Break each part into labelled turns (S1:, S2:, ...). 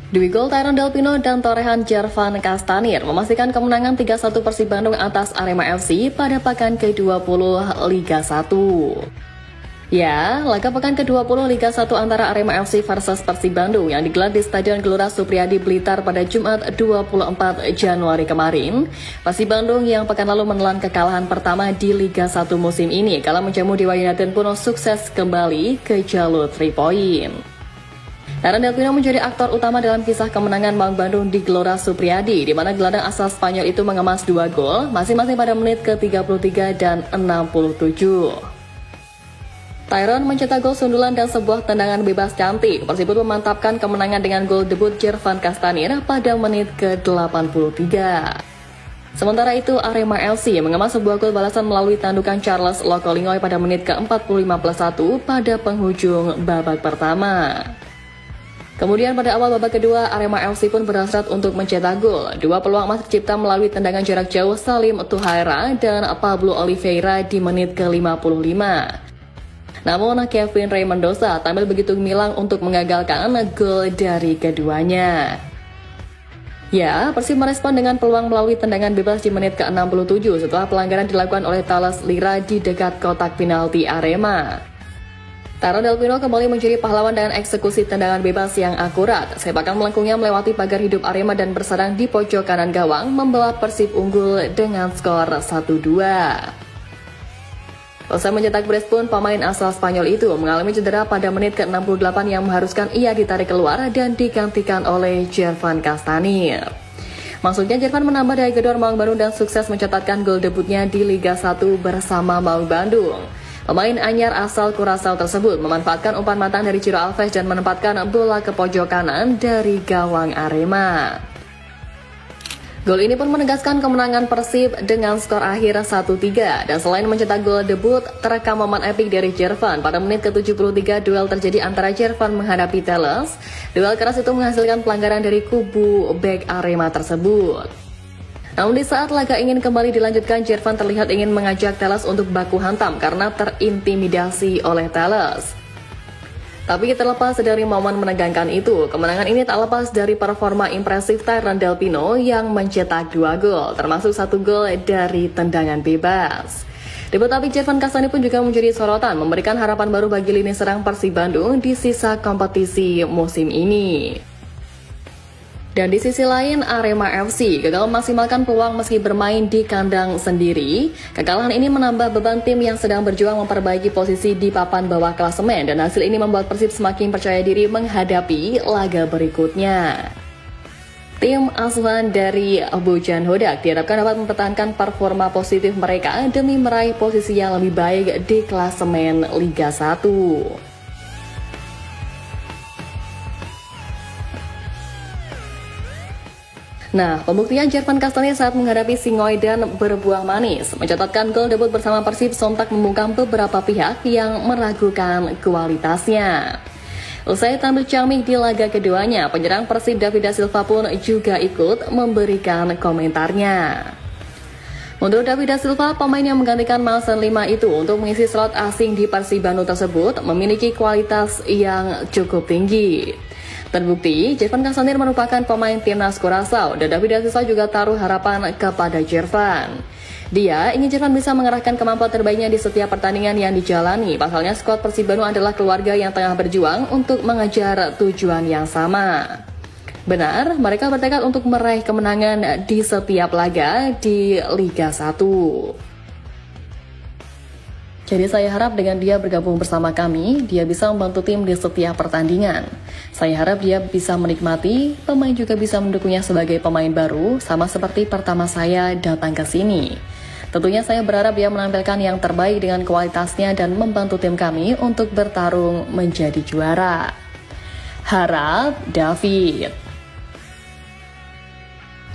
S1: Dwi gol Tyron Del Pino dan torehan Jervan Kastanir memastikan kemenangan 3-1 Persib Bandung atas Arema FC pada pekan ke-20 Liga 1. Ya, laga pekan ke-20 Liga 1 antara Arema FC versus Persib Bandung yang digelar di Stadion Gelora Supriyadi Blitar pada Jumat 24 Januari kemarin. Persib Bandung yang pekan lalu menelan kekalahan pertama di Liga 1 musim ini kala menjamu Dewa United pun sukses kembali ke jalur 3 point. Tyron Del Pino menjadi aktor utama dalam kisah kemenangan Maung Bandung di Gelora Supriyadi, di mana gelandang asal Spanyol itu mengemas 2 gol, masing-masing pada menit ke-33 dan 67. Tyron mencetak gol sundulan dan sebuah tendangan bebas cantik. Persib pun memantapkan kemenangan dengan gol debut Jervan Kastanir pada menit ke-83. Sementara itu, Arema FC mengemas sebuah gol balasan melalui tandukan Charles Lokolingoy pada menit ke-45+1 pada penghujung babak pertama. Kemudian pada awal babak kedua, Arema FC pun berhasrat untuk mencetak gol. 2 peluang emas tercipta melalui tendangan jarak jauh Salim Tuhaira dan Pablo Oliveira di menit ke-55. Namun Kevin Ray Mendoza tampil begitu gemilang untuk mengagalkan gol dari keduanya. Ya, Persib merespon dengan peluang melalui tendangan bebas di menit ke-67 setelah pelanggaran dilakukan oleh Thales Lira di dekat kotak penalti Arema. Tyron Del Pino kembali menjadi pahlawan dengan eksekusi tendangan bebas yang akurat. Sepakan melengkungnya melewati pagar hidup Arema dan bersarang di pojok kanan gawang, membawa Persib unggul dengan skor 1-2. Usai mencetak brace pun, pemain asal Spanyol itu mengalami cedera pada menit ke-68 yang mengharuskan ia ditarik keluar dan digantikan oleh Jervan Kastanir. Maksudnya Jervan menambah daya gedor Maung Bandung dan sukses mencatatkan gol debutnya di Liga 1 bersama Maung Bandung. Pemain anyar asal Curaçao tersebut memanfaatkan umpan matang dari Ciro Alves dan menempatkan bola ke pojok kanan dari gawang Arema. Gol ini pun menegaskan kemenangan Persib dengan skor akhir 1-3. Dan selain mencetak gol debut, terekam momen epik dari Jervan. Pada menit ke-73, duel terjadi antara Jervan menghadapi Thales. Duel keras itu menghasilkan pelanggaran dari kubu bek Arema tersebut. Namun di saat laga ingin kembali dilanjutkan, Jervan terlihat ingin mengajak Thales untuk baku hantam karena terintimidasi oleh Thales. Tapi terlepas dari momen menegangkan itu, kemenangan ini tak lepas dari performa impresif Tyron Del Pino yang mencetak 2 gol, termasuk 1 gol dari tendangan bebas. Debut apik Jervan Kastanir pun juga menjadi sorotan, memberikan harapan baru bagi lini serang Persib Bandung di sisa kompetisi musim ini. Dan di sisi lain, Arema FC gagal memaksimalkan peluang meski bermain di kandang sendiri. Kekalahan ini menambah beban tim yang sedang berjuang memperbaiki posisi di papan bawah klasemen, dan hasil ini membuat Persib semakin percaya diri menghadapi laga berikutnya. Tim asuhan dari Bojan Hodak diharapkan dapat mempertahankan performa positif mereka demi meraih posisi yang lebih baik di klasemen Liga 1. Nah, pembuktian Jervan Kastanir saat menghadapi Singoedan berbuah manis. Mencatatkan gol debut bersama Persib sontak membungkam beberapa pihak yang meragukan kualitasnya. Usai tampil ciamik di laga keduanya, penyerang Persib David da Silva pun juga ikut memberikan komentarnya. Menurut David da Silva, pemain yang menggantikan Malsen 5 itu untuk mengisi slot asing di Persib Bandung tersebut memiliki kualitas yang cukup tinggi. Terbukti, Jervan Kastanir merupakan pemain timnas Curaçao dan David da Silva juga taruh harapan kepada Jervan. Dia ingin Jervan bisa mengerahkan kemampuan terbaiknya di setiap pertandingan yang dijalani. Pasalnya skuad Persib Bandung adalah keluarga yang tengah berjuang untuk mengejar tujuan yang sama. Benar, mereka bertekad untuk meraih kemenangan di setiap laga di Liga 1. Jadi saya harap dengan dia bergabung bersama kami, dia bisa membantu tim di setiap pertandingan. Saya harap dia bisa menikmati, pemain juga bisa mendukungnya sebagai pemain baru, sama seperti pertama saya datang ke sini. Tentunya saya berharap dia menampilkan yang terbaik dengan kualitasnya dan membantu tim kami untuk bertarung menjadi juara. Harap David.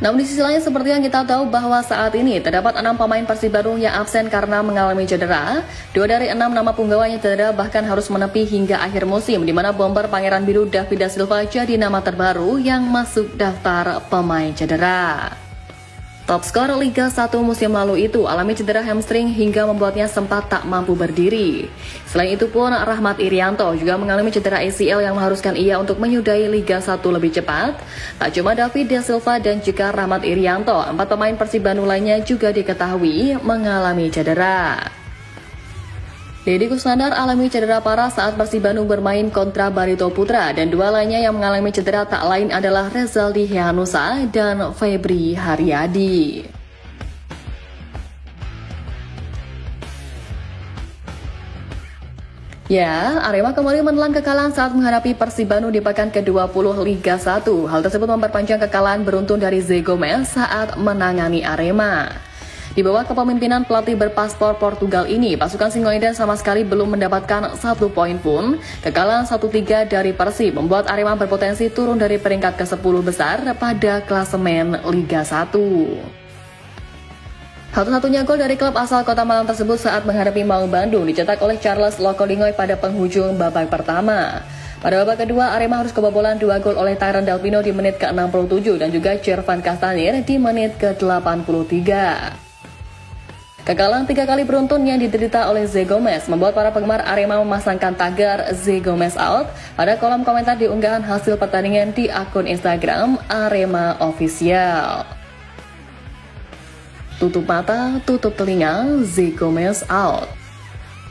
S1: Namun di sisi lain, seperti yang kita tahu bahwa saat ini terdapat 6 pemain Persib Bandung yang absen karena mengalami cedera. 2 dari 6 nama punggawa yang cedera bahkan harus menepi hingga akhir musim, di mana bomber Pangeran Biru David da Silva jadi nama terbaru yang masuk daftar pemain cedera. Top skor Liga 1 musim lalu itu alami cedera hamstring hingga membuatnya sempat tak mampu berdiri. Selain itu pun Rahmat Irianto juga mengalami cedera ACL yang mengharuskan ia untuk menyudahi Liga 1 lebih cepat. Tak cuma David Da Silva dan juga Rahmat Irianto, 4 pemain Persib Bandung lainnya juga diketahui mengalami cedera. Deddy Kusnandar alami cedera parah saat Persib Bandung bermain kontra Barito Putra, dan 2 lainnya yang mengalami cedera tak lain adalah Rezaldi Hehanusa dan Febri Haryadi. Ya, Arema kembali menelan kekalahan saat menghadapi Persib Bandung di pekan ke-20 Liga 1. Hal tersebut memperpanjang kekalahan beruntun dari Zé Gomes saat menangani Arema. Di bawah kepemimpinan pelatih berpaspor Portugal ini, pasukan Singoedan sama sekali belum mendapatkan 1 poin pun. Kekalahan 1-3 dari Persib membuat Arema berpotensi turun dari peringkat ke-10 besar pada klasemen Liga 1. Satu-satunya gol dari klub asal Kota Malang tersebut saat menghadapi Maung Bandung dicetak oleh Charles Lokolingoy pada penghujung babak pertama. Pada babak kedua, Arema harus kebobolan 2 gol oleh Tyron Delpino di menit ke-67 dan juga Jervan Castanir di menit ke-83. Kekalahan 3 kali beruntun yang diderita oleh Zé Gomes membuat para penggemar Arema memasangkan tagar Zé Gomes out pada kolom komentar di unggahan hasil pertandingan di akun Instagram Arema Official. Tutup mata, tutup telinga, Zé Gomes out.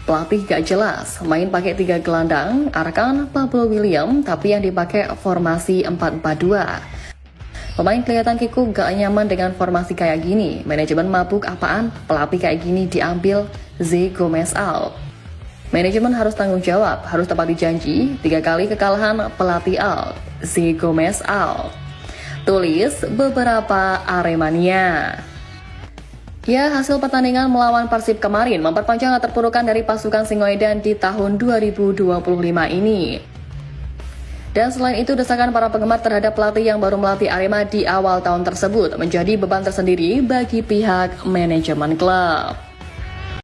S1: Pelatih gak jelas, main pakai 3 gelandang, arahkan Pablo William tapi yang dipakai formasi 4-4-2. Pemain kelihatan kikuk gak nyaman dengan formasi kayak gini. Manajemen mabuk apaan? Pelatih kayak gini diambil, Zé Gomes out. Manajemen harus tanggung jawab, harus tepati janji. 3 kali kekalahan, pelatih out, Zé Gomes out. Tulis beberapa Aremania. Ya, hasil pertandingan melawan Persib kemarin memperpanjang keterpurukan dari pasukan Singoedan di tahun 2025 ini. Dan selain itu, desakan para penggemar terhadap pelatih yang baru melatih Arema di awal tahun tersebut menjadi beban tersendiri bagi pihak manajemen klub.